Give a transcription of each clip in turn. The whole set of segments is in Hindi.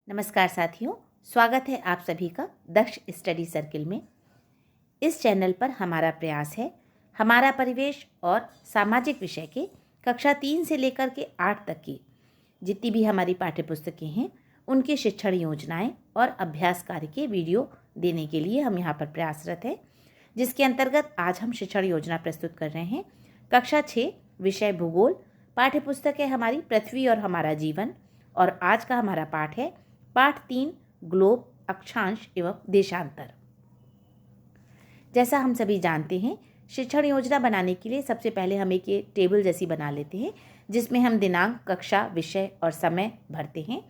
नमस्कार साथियों, स्वागत है आप सभी का दक्ष स्टडी सर्किल में। इस चैनल पर हमारा प्रयास है हमारा परिवेश और सामाजिक विषय के कक्षा 3 से लेकर के 8 तक की जितनी भी हमारी पाठ्यपुस्तकें हैं उनकी शिक्षण योजनाएं और अभ्यास कार्य के वीडियो देने के लिए हम यहाँ पर प्रयासरत हैं, जिसके अंतर्गत आज हम शिक्षण योजना प्रस्तुत कर रहे हैं। कक्षा 6 विषय भूगोल, पाठ्यपुस्तक है हमारी पृथ्वी और हमारा जीवन, और आज का हमारा पाठ है पाठ 3 ग्लोब, अक्षांश एवं देशांतर। जैसा हम सभी जानते हैं, शिक्षण योजना बनाने के लिए सबसे पहले हम एक ये टेबल जैसी बना लेते हैं जिसमें हम दिनांक, कक्षा, विषय और समय भरते हैं।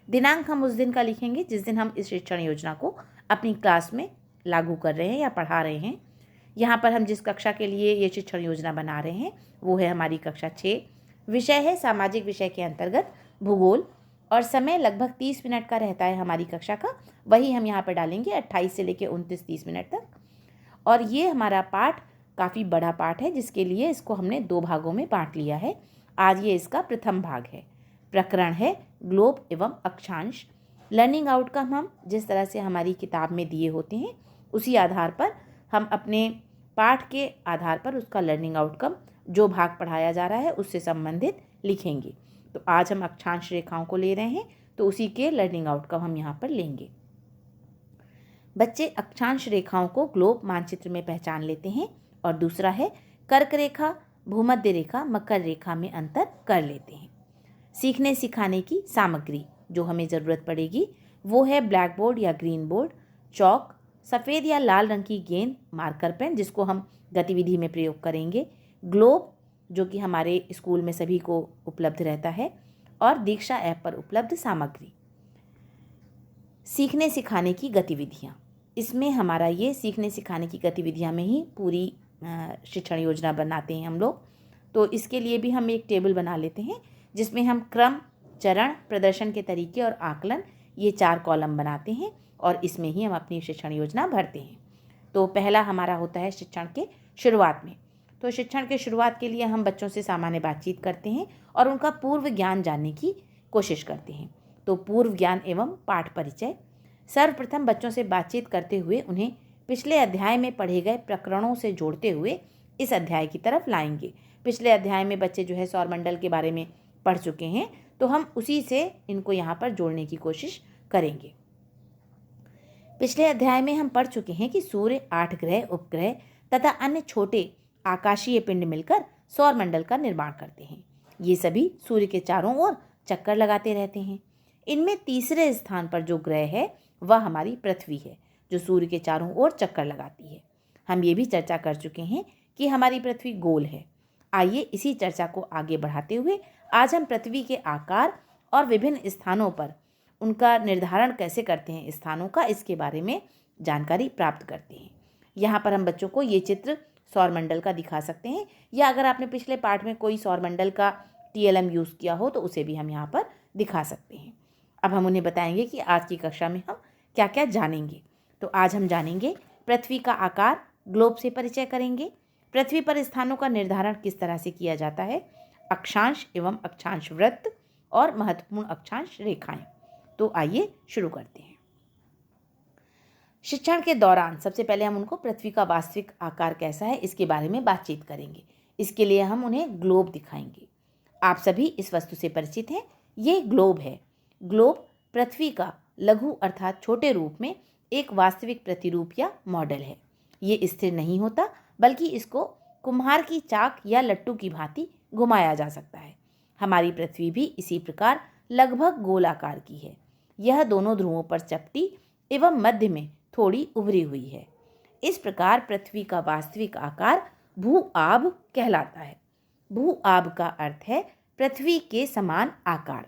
दिनांक हम उस दिन का लिखेंगे जिस दिन हम इस शिक्षण योजना को अपनी क्लास में लागू कर रहे हैं या पढ़ा रहे हैं। यहाँ पर हम जिस कक्षा के लिए ये शिक्षण योजना बना रहे हैं वो है हमारी कक्षा 6। विषय है सामाजिक विषय के अंतर्गत भूगोल, और समय लगभग 30 मिनट का रहता है हमारी कक्षा का। वही हम यहाँ पर डालेंगे 28 से लेकर 29-30 मिनट तक। और ये हमारा पाठ काफ़ी बड़ा पाठ है, जिसके लिए इसको हमने 2 भागों में बांट लिया है। आज ये इसका प्रथम भाग है। प्रकरण है ग्लोब एवं अक्षांश। लर्निंग आउटकम हम जिस तरह से हमारी किताब में दिए होते हैं उसी आधार पर हम अपने पाठ के आधार पर उसका लर्निंग आउटकम जो भाग पढ़ाया जा रहा है उससे संबंधित लिखेंगे। तो आज हम अक्षांश रेखाओं को ले रहे हैं, तो उसी के लर्निंग आउटकम हम यहाँ पर लेंगे। बच्चे अक्षांश रेखाओं को ग्लोब मानचित्र में पहचान लेते हैं, और दूसरा है कर्क रेखा, भूमध्य रेखा, मकर रेखा में अंतर कर लेते हैं। सीखने सिखाने की सामग्री जो हमें ज़रूरत पड़ेगी वो है ब्लैक बोर्ड या ग्रीन बोर्ड, चौक, सफ़ेद या लाल रंग की गेंद, मार्कर पेन जिसको हम गतिविधि में प्रयोग करेंगे, ग्लोब जो कि हमारे स्कूल में सभी को उपलब्ध रहता है, और दीक्षा ऐप पर उपलब्ध सामग्री। सीखने सिखाने की गतिविधियाँ, इसमें हमारा ये सीखने सिखाने की गतिविधियाँ में ही पूरी शिक्षण योजना बनाते हैं हम लोग। तो इसके लिए भी हम एक टेबल बना लेते हैं जिसमें हम क्रम, चरण, प्रदर्शन के तरीके और आकलन, ये 4 कॉलम बनाते हैं, और इसमें ही हम अपनी शिक्षण योजना भरते हैं। तो पहला हमारा होता है शिक्षण के शुरुआत में। तो शिक्षण के शुरुआत के लिए हम बच्चों से सामान्य बातचीत करते हैं और उनका पूर्व ज्ञान जानने की कोशिश करते हैं। तो पूर्व ज्ञान एवं पाठ परिचय। सर्वप्रथम बच्चों से बातचीत करते हुए उन्हें पिछले अध्याय में पढ़े गए प्रकरणों से जोड़ते हुए इस अध्याय की तरफ लाएंगे। पिछले अध्याय में बच्चे जो है सौरमंडल के बारे में पढ़ चुके हैं, तो हम उसी से इनको यहाँ पर जोड़ने की कोशिश करेंगे। पिछले अध्याय में हम पढ़ चुके हैं कि सूर्य, 8 ग्रह, उपग्रह तथा अन्य छोटे आकाशीय पिंड मिलकर सौरमंडल का निर्माण करते हैं। ये सभी सूर्य के चारों ओर चक्कर लगाते रहते हैं। इनमें तीसरे स्थान पर जो ग्रह है वह हमारी पृथ्वी है, जो सूर्य के चारों ओर चक्कर लगाती है। हम ये भी चर्चा कर चुके हैं कि हमारी पृथ्वी गोल है। आइए इसी चर्चा को आगे बढ़ाते हुए आज हम पृथ्वी के आकार और विभिन्न स्थानों पर उनका निर्धारण कैसे करते हैं स्थानों का, इसके बारे में जानकारी प्राप्त करते हैं। यहाँ पर हम बच्चों को ये चित्र सौरमंडल का दिखा सकते हैं, या अगर आपने पिछले पाठ में कोई सौरमंडल का TLM यूज़ किया हो तो उसे भी हम यहाँ पर दिखा सकते हैं। अब हम उन्हें बताएंगे कि आज की कक्षा में हम क्या क्या जानेंगे। तो आज हम जानेंगे पृथ्वी का आकार, ग्लोब से परिचय करेंगे, पृथ्वी पर स्थानों का निर्धारण किस तरह से किया जाता है, अक्षांश एवं अक्षांश वृत्त और महत्वपूर्ण अक्षांश रेखाएं। तो आइए शुरू करते हैं। शिक्षण के दौरान सबसे पहले हम उनको पृथ्वी का वास्तविक आकार कैसा है इसके बारे में बातचीत करेंगे। इसके लिए हम उन्हें ग्लोब दिखाएंगे। आप सभी इस वस्तु से परिचित हैं, ये ग्लोब है। ग्लोब पृथ्वी का लघु अर्थात छोटे रूप में एक वास्तविक प्रतिरूप या मॉडल है। ये स्थिर नहीं होता, बल्कि इसको कुम्हार की चाक या लट्टू की भांति घुमाया जा सकता है। हमारी पृथ्वी भी इसी प्रकार लगभग गोल आकार की है। यह दोनों ध्रुवों पर चपटी एवं मध्य में थोड़ी उभरी हुई है। इस प्रकार पृथ्वी का वास्तविक आकार भू-आभ कहलाता है। भू-आभ का अर्थ है पृथ्वी के समान आकार।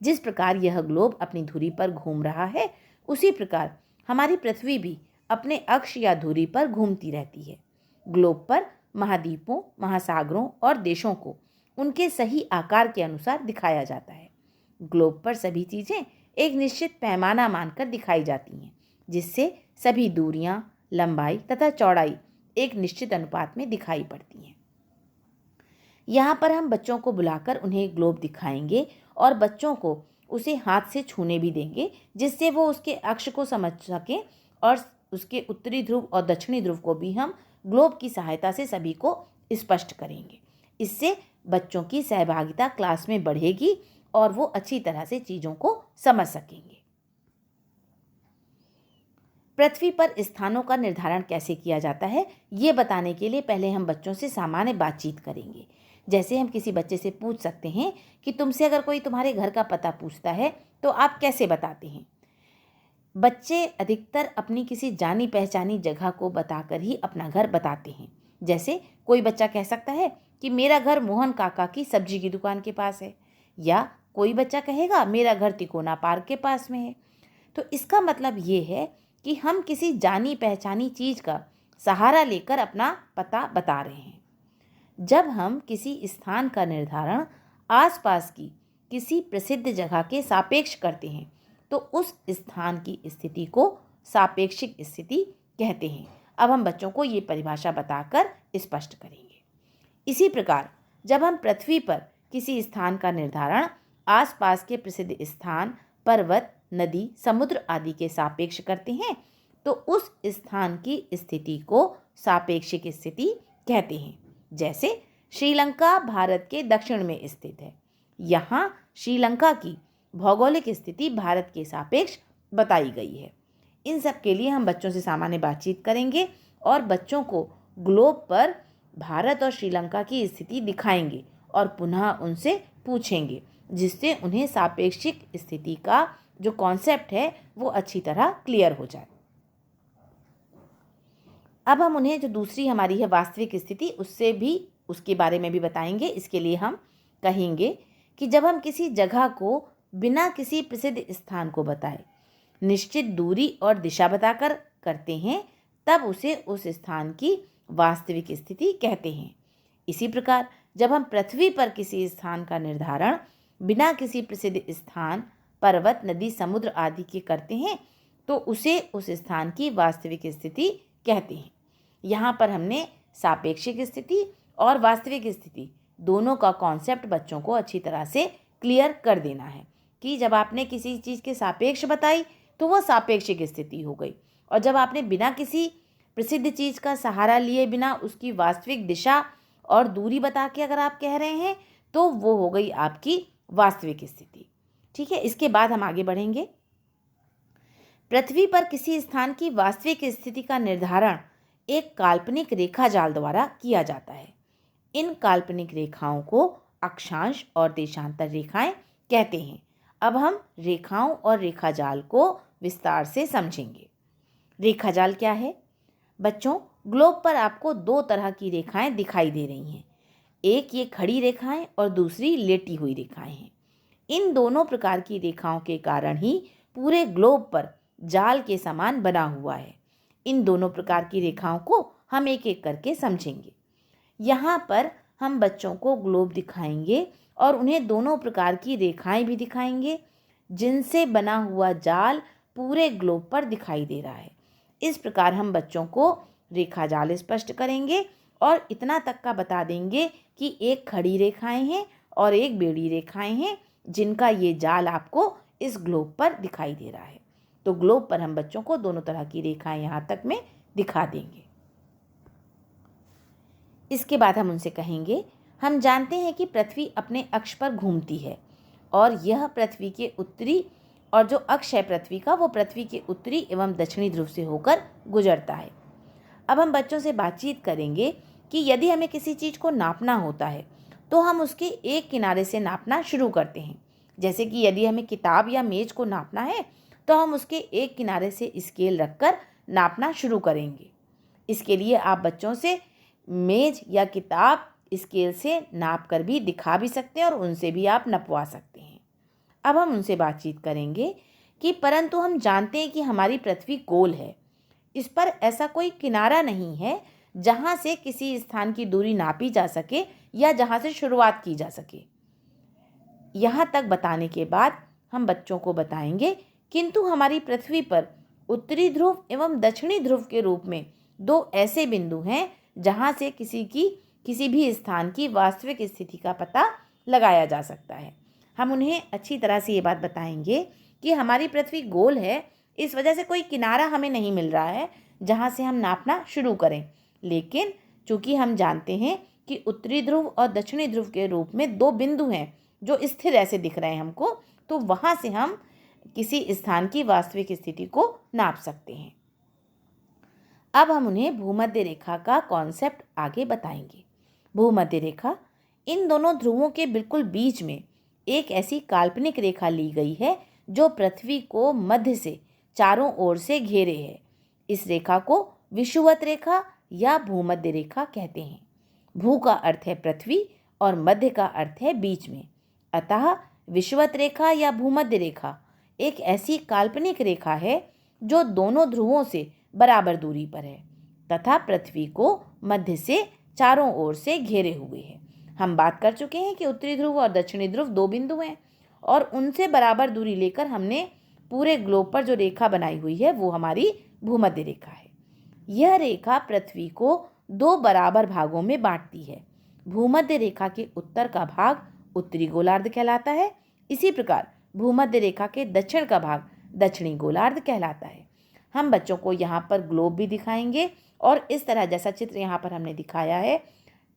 जिस प्रकार यह ग्लोब अपनी धुरी पर घूम रहा है, उसी प्रकार हमारी पृथ्वी भी अपने अक्ष या धुरी पर घूमती रहती है। ग्लोब पर महाद्वीपों, महासागरों और देशों को उनके सही आकार के अनुसार दिखाया जाता है। ग्लोब पर सभी चीज़ें एक निश्चित पैमाना मानकर दिखाई जाती हैं, जिससे सभी दूरियां, लंबाई तथा चौड़ाई एक निश्चित अनुपात में दिखाई पड़ती हैं। यहाँ पर हम बच्चों को बुलाकर उन्हें ग्लोब दिखाएंगे और बच्चों को उसे हाथ से छूने भी देंगे, जिससे वो उसके अक्ष को समझ सकें, और उसके उत्तरी ध्रुव और दक्षिणी ध्रुव को भी हम ग्लोब की सहायता से सभी को स्पष्ट करेंगे। इससे बच्चों की सहभागिता क्लास में बढ़ेगी और वो अच्छी तरह से चीज़ों को समझ सकेंगे। पृथ्वी पर स्थानों का निर्धारण कैसे किया जाता है, ये बताने के लिए पहले हम बच्चों से सामान्य बातचीत करेंगे। जैसे हम किसी बच्चे से पूछ सकते हैं कि तुमसे अगर कोई तुम्हारे घर का पता पूछता है तो आप कैसे बताते हैं। बच्चे अधिकतर अपनी किसी जानी पहचानी जगह को बताकर ही अपना घर बताते हैं। जैसे कोई बच्चा कह सकता है कि मेरा घर मोहन काका की सब्जी की दुकान के पास है, या कोई बच्चा कहेगा मेरा घर तिकोना पार्क के पास में है। तो इसका मतलब ये है कि हम किसी जानी पहचानी चीज़ का सहारा लेकर अपना पता बता रहे हैं। जब हम किसी स्थान का निर्धारण आसपास की किसी प्रसिद्ध जगह के सापेक्ष करते हैं तो उस स्थान की स्थिति को सापेक्षिक स्थिति कहते हैं। अब हम बच्चों को ये परिभाषा बताकर स्पष्ट करेंगे। इसी प्रकार जब हम पृथ्वी पर किसी स्थान का निर्धारण आसपास के प्रसिद्ध स्थान, पर्वत, नदी, समुद्र आदि के सापेक्ष करते हैं तो उस स्थान की स्थिति को सापेक्षिक स्थिति कहते हैं। जैसे श्रीलंका भारत के दक्षिण में स्थित है। यहाँ श्रीलंका की भौगोलिक स्थिति भारत के सापेक्ष बताई गई है। इन सब के लिए हम बच्चों से सामान्य बातचीत करेंगे और बच्चों को ग्लोब पर भारत और श्रीलंका की स्थिति दिखाएंगे और पुनः उनसे पूछेंगे, जिससे उन्हें सापेक्षिक स्थिति का जो कॉन्सेप्ट है वो अच्छी तरह क्लियर हो जाए। अब हम उन्हें जो दूसरी हमारी है वास्तविक स्थिति, उसके बारे में भी बताएंगे। इसके लिए हम कहेंगे कि जब हम किसी जगह को बिना किसी प्रसिद्ध स्थान को बताए निश्चित दूरी और दिशा बताकर करते हैं तब उसे उस स्थान की वास्तविक स्थिति कहते हैं। इसी प्रकार जब हम पृथ्वी पर किसी स्थान का निर्धारण बिना किसी प्रसिद्ध स्थान, पर्वत, नदी, समुद्र आदि के करते हैं तो उसे उस स्थान की वास्तविक स्थिति कहते हैं। यहाँ पर हमने सापेक्षिक स्थिति और वास्तविक स्थिति दोनों का कॉन्सेप्ट बच्चों को अच्छी तरह से क्लियर कर देना है कि जब आपने किसी चीज़ के सापेक्ष बताई तो वह सापेक्षिक स्थिति हो गई, और जब आपने बिना किसी प्रसिद्ध चीज़ का सहारा लिए बिना उसकी वास्तविक दिशा और दूरी बता के अगर आप कह रहे हैं तो वो हो गई आपकी वास्तविक स्थिति। ठीक है, इसके बाद हम आगे बढ़ेंगे। पृथ्वी पर किसी स्थान की वास्तविक स्थिति का निर्धारण एक काल्पनिक रेखा जाल द्वारा किया जाता है। इन काल्पनिक रेखाओं को अक्षांश और देशांतर रेखाएं कहते हैं। अब हम रेखाओं और रेखाजाल को विस्तार से समझेंगे। रेखाजाल क्या है? बच्चों, ग्लोब पर आपको दो तरह की रेखाएं दिखाई दे रही हैं। एक ये खड़ी रेखाएं और दूसरी लेटी हुई रेखाएं हैं। इन दोनों प्रकार की रेखाओं के कारण ही पूरे ग्लोब पर जाल के समान बना हुआ है। इन दोनों प्रकार की रेखाओं को हम एक एक करके समझेंगे। यहाँ पर हम बच्चों को ग्लोब दिखाएंगे और उन्हें दोनों प्रकार की रेखाएं भी दिखाएंगे जिनसे बना हुआ जाल पूरे ग्लोब पर दिखाई दे रहा है। इस प्रकार हम बच्चों को रेखा जाल स्पष्ट करेंगे और इतना तक का बता देंगे कि एक खड़ी रेखाएं हैं और एक बेड़ी रेखाएं हैं जिनका ये जाल आपको इस ग्लोब पर दिखाई दे रहा है। तो ग्लोब पर हम बच्चों को दोनों तरह की रेखाएं यहाँ तक में दिखा देंगे। इसके बाद हम उनसे कहेंगे, हम जानते हैं कि पृथ्वी अपने अक्ष पर घूमती है और यह पृथ्वी के उत्तरी, और जो अक्ष है पृथ्वी का वो पृथ्वी के उत्तरी एवं दक्षिणी ध्रुव से होकर गुजरता है। अब हम बच्चों से बातचीत करेंगे कि यदि हमें किसी चीज़ को नापना होता है तो हम उसके एक किनारे से नापना शुरू करते हैं। जैसे कि यदि हमें किताब या मेज को नापना है तो हम उसके एक किनारे से स्केल रखकर नापना शुरू करेंगे। इसके लिए आप बच्चों से मेज या किताब स्केल से नाप कर भी दिखा भी सकते हैं और उनसे भी आप नपवा सकते हैं। अब हम उनसे बातचीत करेंगे कि परंतु हम जानते हैं कि हमारी पृथ्वी गोल है, इस पर ऐसा कोई किनारा नहीं है जहाँ से किसी स्थान की दूरी नापी जा सके या जहाँ से शुरुआत की जा सके। यहाँ तक बताने के बाद हम बच्चों को बताएंगे किंतु हमारी पृथ्वी पर उत्तरी ध्रुव एवं दक्षिणी ध्रुव के रूप में दो ऐसे बिंदु हैं जहाँ से किसी भी स्थान की वास्तविक स्थिति का पता लगाया जा सकता है। हम उन्हें अच्छी तरह से ये बात बताएंगे कि हमारी पृथ्वी गोल है, इस वजह से कोई किनारा हमें नहीं मिल रहा है जहाँ से हम नापना शुरू करें। लेकिन चूंकि हम जानते हैं कि उत्तरी ध्रुव और दक्षिणी ध्रुव के रूप में 2 बिंदु हैं जो स्थिर ऐसे दिख रहे हैं हमको, तो वहाँ से हम किसी स्थान की वास्तविक स्थिति को नाप सकते हैं। अब हम उन्हें भूमध्य रेखा का कॉन्सेप्ट आगे बताएंगे। भूमध्य रेखा, इन दोनों ध्रुवों के बिल्कुल बीच में एक ऐसी काल्पनिक रेखा ली गई है जो पृथ्वी को मध्य से चारों ओर से घेरे है। इस रेखा को विषुवत रेखा या भूमध्य रेखा कहते हैं। भू का अर्थ है पृथ्वी और मध्य का अर्थ है बीच में। अतः विषुवत रेखा या भूमध्य रेखा एक ऐसी काल्पनिक रेखा है जो दोनों ध्रुवों से बराबर दूरी पर है तथा पृथ्वी को मध्य से चारों ओर से घेरे हुए है। हम बात कर चुके हैं कि उत्तरी ध्रुव और दक्षिणी ध्रुव 2 बिंदु हैं और उनसे बराबर दूरी लेकर हमने पूरे ग्लोब पर जो रेखा बनाई हुई है वो हमारी भूमध्य रेखा है। यह रेखा पृथ्वी को 2 बराबर भागों में बांटती है। भूमध्य रेखा के उत्तर का भाग उत्तरी गोलार्ध कहलाता है। इसी प्रकार भूमध्य रेखा के दक्षिण का भाग दक्षिणी गोलार्ध कहलाता है। हम बच्चों को यहाँ पर ग्लोब भी दिखाएंगे और इस तरह जैसा चित्र यहाँ पर हमने दिखाया है,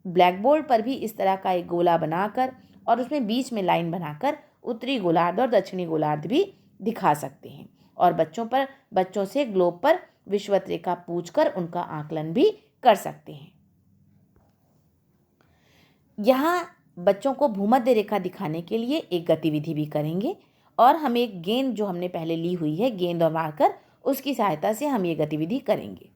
ब्लैक बोर्ड पर भी इस तरह का एक गोला बनाकर और उसमें बीच में लाइन बनाकर उत्तरी गोलार्ध और दक्षिणी गोलार्ध भी दिखा सकते हैं और बच्चों से ग्लोब पर विषुवत रेखा पूछकर उनका आकलन भी कर सकते हैं। यहाँ बच्चों को भूमध्य रेखा दिखाने के लिए एक गतिविधि भी करेंगे और हम एक गेंद जो हमने पहले ली हुई है, गेंद और मार्कर, उसकी सहायता से हम ये गतिविधि करेंगे।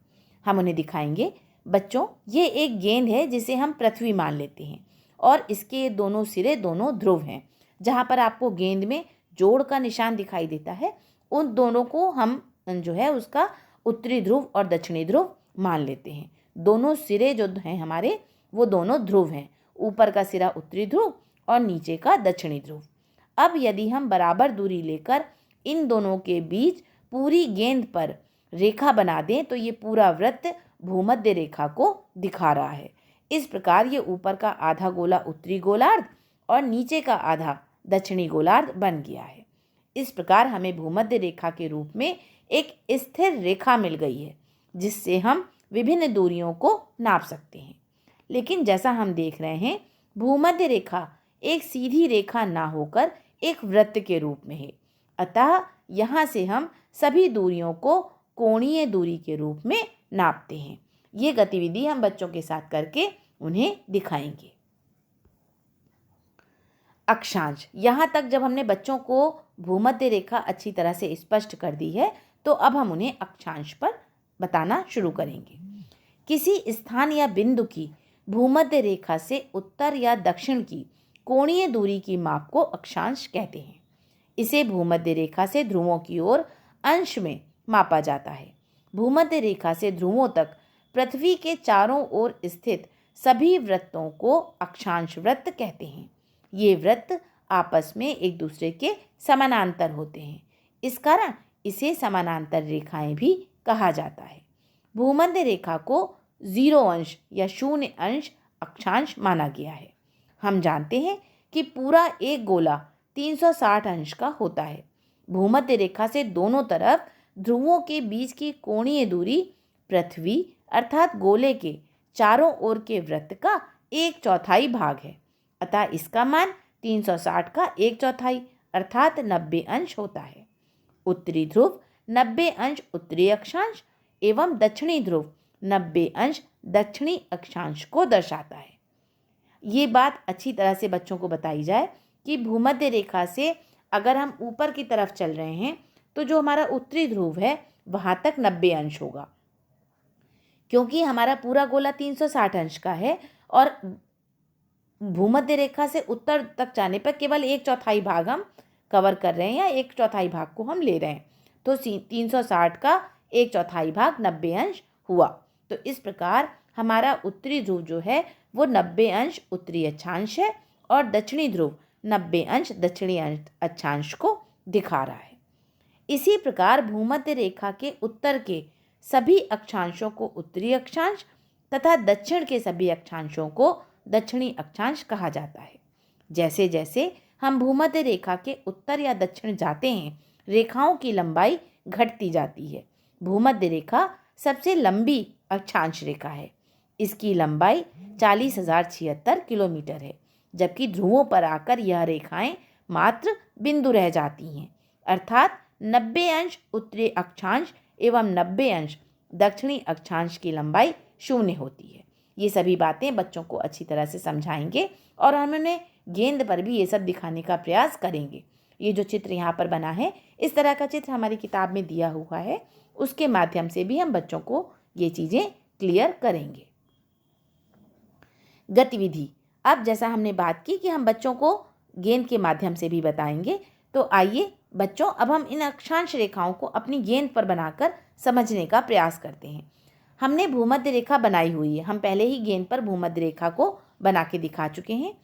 हम उन्हें दिखाएंगे, बच्चों ये एक गेंद है जिसे हम पृथ्वी मान लेते हैं और इसके दोनों सिरे दोनों ध्रुव हैं। जहाँ पर आपको गेंद में जोड़ का निशान दिखाई देता है, उन दोनों को हम जो है उसका उत्तरी ध्रुव और दक्षिणी ध्रुव मान लेते हैं। दोनों सिरे जो हैं हमारे वो दोनों ध्रुव हैं, ऊपर का सिरा उत्तरी ध्रुव और नीचे का दक्षिणी ध्रुव। अब यदि हम बराबर दूरी लेकर इन दोनों के बीच पूरी गेंद पर रेखा बना दें तो ये पूरा वृत्त भूमध्य रेखा को दिखा रहा है। इस प्रकार ये ऊपर का आधा गोला उत्तरी गोलार्ध और नीचे का आधा दक्षिणी गोलार्ध बन गया है। इस प्रकार हमें भूमध्य रेखा के रूप में एक स्थिर रेखा मिल गई है जिससे हम विभिन्न दूरियों को नाप सकते हैं। लेकिन जैसा हम देख रहे हैं, भूमध्य रेखा एक सीधी रेखा ना होकर एक वृत्त के रूप में है। अतः यहाँ से हम सभी दूरियों को कोणीय दूरी के रूप में नापते हैं। ये गतिविधि हम बच्चों के साथ करके उन्हें दिखाएंगे। अक्षांश, यहाँ तक जब हमने बच्चों को भूमध्य रेखा अच्छी तरह से स्पष्ट कर दी है तो अब हम उन्हें अक्षांश पर बताना शुरू करेंगे। किसी स्थान या बिंदु की भूमध्य रेखा से उत्तर या दक्षिण की कोणीय दूरी की माप को अक्षांश कहते हैं। इसे भूमध्य रेखा से ध्रुवों की ओर अंश में मापा जाता है। भूमध्य रेखा से ध्रुवों तक पृथ्वी के चारों ओर स्थित सभी वृत्तों को अक्षांश वृत्त कहते हैं। ये वृत्त आपस में एक दूसरे के समानांतर होते हैं, इस कारण इसे समानांतर रेखाएं भी कहा जाता है। भूमध्य रेखा को 0 अंश या 0 अंश अक्षांश माना गया है। हम जानते हैं कि पूरा एक गोला 360 अंश का होता है। भूमध्य रेखा से दोनों तरफ ध्रुवों के बीच की कोणीय दूरी पृथ्वी अर्थात गोले के चारों ओर के वृत्त का 1/4 भाग है। अतः इसका मान 360 का 1/4 अर्थात 90 अंश होता है। उत्तरी ध्रुव 90 अंश उत्तरी अक्षांश एवं दक्षिणी ध्रुव 90 अंश दक्षिणी अक्षांश को दर्शाता है। ये बात अच्छी तरह से बच्चों को बताई जाए कि भूमध्य रेखा से अगर हम ऊपर की तरफ चल रहे हैं तो जो हमारा उत्तरी ध्रुव है वहाँ तक 90 अंश होगा, क्योंकि हमारा पूरा गोला 360 अंश का है और भूमध्य रेखा से उत्तर तक जाने पर केवल 1/4 भाग हम कवर कर रहे हैं या 1/4 भाग को हम ले रहे हैं, तो 360 का 1/4 भाग 90 अंश हुआ। तो इस प्रकार हमारा उत्तरी ध्रुव जो है वो 90 अंश उत्तरी अक्षांश है और दक्षिणी ध्रुव 90 अंश दक्षिणी अक्षांश को दिखा रहा है। इसी प्रकार भूमध्य रेखा के उत्तर के सभी अक्षांशों को उत्तरी अक्षांश तथा दक्षिण के सभी अक्षांशों को दक्षिणी अक्षांश कहा जाता है। जैसे जैसे हम भूमध्य रेखा के उत्तर या दक्षिण जाते हैं, रेखाओं की लंबाई घटती जाती है। भूमध्य रेखा सबसे लंबी अक्षांश रेखा है। इसकी लंबाई 40,076 किलोमीटर है, जबकि ध्रुवों पर आकर यह रेखाएं मात्र बिंदु रह जाती हैं, अर्थात 90 अंश उत्तरी अक्षांश एवं 90 अंश दक्षिणी अक्षांश की लंबाई 0 होती है। ये सभी बातें बच्चों को अच्छी तरह से समझाएंगे और हम उन्हें गेंद पर भी ये सब दिखाने का प्रयास करेंगे। ये जो चित्र यहाँ पर बना है, इस तरह का चित्र हमारी किताब में दिया हुआ है, उसके माध्यम से भी हम बच्चों को ये चीज़ें क्लियर करेंगे। गतिविधि। अब जैसा हमने बात की कि हम बच्चों को गेंद के माध्यम से भी बताएंगे, तो आइए बच्चों अब हम इन अक्षांश रेखाओं को अपनी गेंद पर बनाकर समझने का प्रयास करते हैं। हमने भूमध्य रेखा बनाई हुई है, हम पहले ही गेंद पर भूमध्य रेखा को बना के दिखा चुके हैं।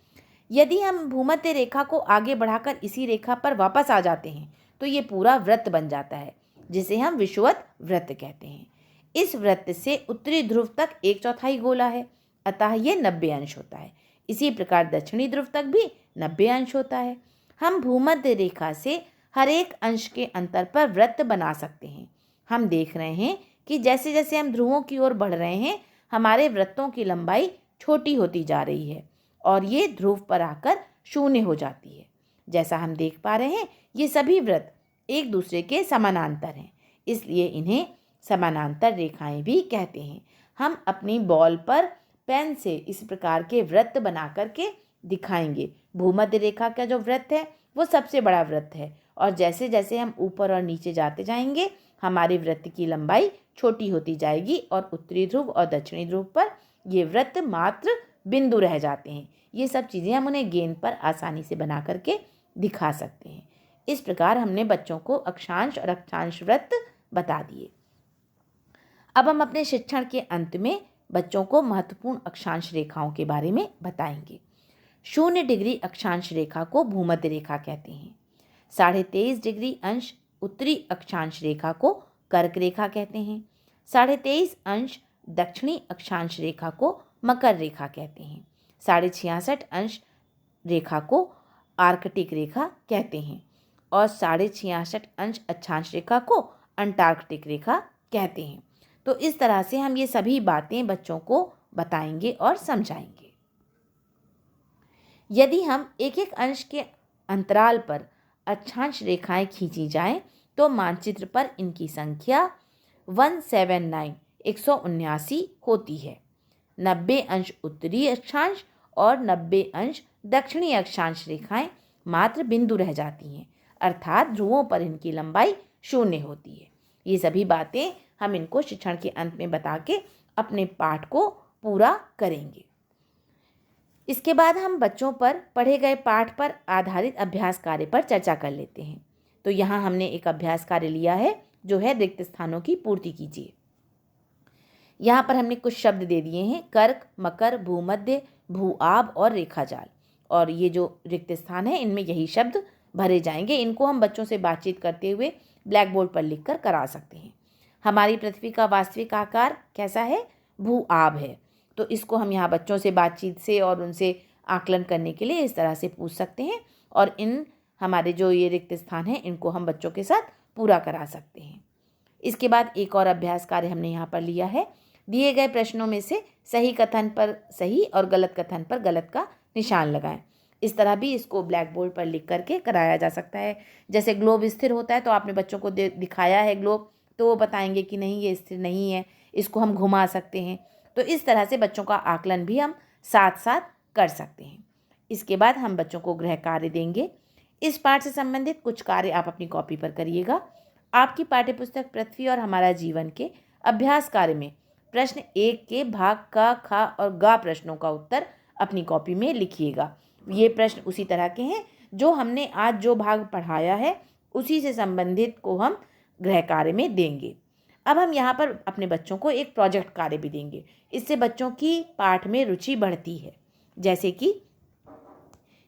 यदि हम भूमध्य रेखा को आगे बढ़ाकर इसी रेखा पर वापस आ जाते हैं तो ये पूरा वृत्त बन जाता है, जिसे हम विषुवत वृत्त कहते हैं। इस वृत्त से उत्तरी ध्रुव तक 1/4 गोला है, अतः ये 90 अंश होता है। इसी प्रकार दक्षिणी ध्रुव तक भी 90 अंश होता है। हम भूमध्य रेखा से हर एक अंश के अंतर पर वृत्त बना सकते हैं। हम देख रहे हैं कि जैसे जैसे हम ध्रुवों की ओर बढ़ रहे हैं, हमारे वृत्तों की लंबाई छोटी होती जा रही है और ये ध्रुव पर आकर 0 हो जाती है। जैसा हम देख पा रहे हैं, ये सभी वृत्त एक दूसरे के समानांतर हैं, इसलिए इन्हें समानांतर रेखाएं भी कहते हैं। हम अपनी बॉल पर पेन से इस प्रकार के वृत्त बना करके दिखाएंगे। भूमध्य रेखा का जो वृत्त है वो सबसे बड़ा वृत्त है और जैसे जैसे हम ऊपर और नीचे जाते जाएंगे, हमारे वृत्त की लंबाई छोटी होती जाएगी और उत्तरी ध्रुव और दक्षिणी ध्रुव पर ये वृत्त मात्र बिंदु रह जाते हैं। ये सब चीज़ें हम उन्हें गेंद पर आसानी से बना करके दिखा सकते हैं। इस प्रकार हमने बच्चों को अक्षांश और अक्षांश वृत्त बता दिए। अब हम अपने शिक्षण के अंत में बच्चों को महत्वपूर्ण अक्षांश रेखाओं के बारे में बताएंगे। 0 डिग्री अक्षांश रेखा को भूमध्य रेखा कहते हैं। 23.5 डिग्री अंश उत्तरी अक्षांश रेखा को कर्क रेखा कहते हैं। 23.5 अंश दक्षिणी अक्षांश रेखा को मकर रेखा कहते हैं। 66.5 अंश रेखा को आर्कटिक रेखा कहते हैं और 66.5 अंश अक्षांश रेखा को अंटार्कटिक रेखा कहते हैं। तो इस तरह से हम ये सभी बातें बच्चों को बताएंगे और समझाएंगे। यदि हम एक एक अंश के अंतराल पर अक्षांश रेखाएं खींची जाएं तो मानचित्र पर इनकी संख्या 179 होती है। 90 अंश उत्तरी अक्षांश और 90 अंश दक्षिणी अक्षांश रेखाएं मात्र बिंदु रह जाती हैं, अर्थात ध्रुवों पर इनकी लंबाई 0 होती है। ये सभी बातें हम इनको शिक्षण के अंत में बता के अपने पाठ को पूरा करेंगे। इसके बाद हम बच्चों पर पढ़े गए पाठ पर आधारित अभ्यास कार्य पर चर्चा कर लेते हैं। तो यहाँ हमने एक अभ्यास कार्य लिया है जो है रिक्त स्थानों की पूर्ति कीजिए। यहाँ पर हमने कुछ शब्द दे दिए हैं, कर्क, मकर, भूमध्य, भूआब और रेखाजाल, और ये जो रिक्त स्थान है इनमें यही शब्द भरे जाएंगे। इनको हम बच्चों से बातचीत करते हुए ब्लैक बोर्ड पर लिखकर करा सकते हैं। हमारी पृथ्वी का वास्तविक आकार कैसा है? भूआब है। तो इसको हम यहाँ बच्चों से बातचीत से और उनसे आकलन करने के लिए इस तरह से पूछ सकते हैं और इन हमारे जो ये रिक्त स्थान हैं इनको हम बच्चों के साथ पूरा करा सकते हैं। इसके बाद एक और अभ्यास कार्य हमने यहाँ पर लिया है। दिए गए प्रश्नों में से सही कथन पर सही और गलत कथन पर गलत का निशान लगाएं। इस तरह भी इसको ब्लैक बोर्ड पर लिख करके कराया जा सकता है। जैसे ग्लोब स्थिर होता है तो आपने बच्चों को दिखाया है ग्लोब, तो वो बताएंगे कि नहीं ये स्थिर नहीं है, इसको हम घुमा सकते हैं। तो इस तरह से बच्चों का आकलन भी हम साथ साथ कर सकते हैं। इसके बाद हम बच्चों को गृह कार्य देंगे। इस पाठ से संबंधित कुछ कार्य आप अपनी कॉपी पर करिएगा। आपकी पाठ्यपुस्तक पृथ्वी और हमारा जीवन के अभ्यास कार्य में प्रश्न 1 के भाग क, ख और ग प्रश्नों का उत्तर अपनी कॉपी में लिखिएगा। ये प्रश्न उसी तरह के हैं जो हमने आज जो भाग पढ़ाया है उसी से संबंधित को हम गृह कार्य में देंगे। अब हम यहाँ पर अपने बच्चों को एक प्रोजेक्ट कार्य भी देंगे। इससे बच्चों की पाठ में रुचि बढ़ती है। जैसे कि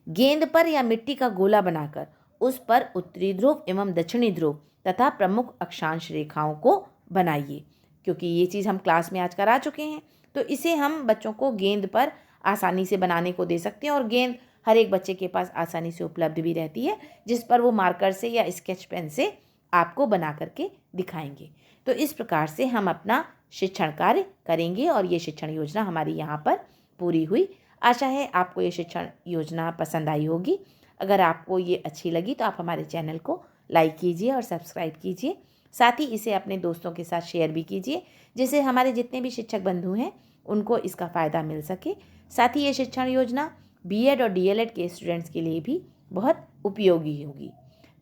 गेंद पर या मिट्टी का गोला बनाकर उस पर उत्तरी ध्रुव एवं दक्षिणी ध्रुव तथा प्रमुख अक्षांश रेखाओं को बनाइए। क्योंकि ये चीज़ हम क्लास में आज करा चुके हैं, तो इसे हम बच्चों को गेंद पर आसानी से बनाने को दे सकते हैं और गेंद हर एक बच्चे के पास आसानी से उपलब्ध भी रहती है, जिस पर वो मार्कर से या स्केच पेन से आपको बना करके दिखाएंगे। तो इस प्रकार से हम अपना शिक्षण कार्य करेंगे और ये शिक्षण योजना हमारी यहाँ पर पूरी हुई। आशा है आपको ये शिक्षण योजना पसंद आई होगी। अगर आपको ये अच्छी लगी तो आप हमारे चैनल को लाइक कीजिए और सब्सक्राइब कीजिए। साथ ही इसे अपने दोस्तों के साथ शेयर भी कीजिए, जिससे हमारे जितने भी शिक्षक बंधु हैं उनको इसका फ़ायदा मिल सके। साथ ही ये शिक्षण योजना बीएड और डीएलएड के स्टूडेंट्स के लिए भी बहुत उपयोगी होगी।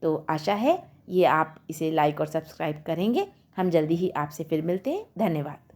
तो आशा है ये आप इसे लाइक और सब्सक्राइब करेंगे। हम जल्दी ही आपसे फिर मिलते हैं। धन्यवाद।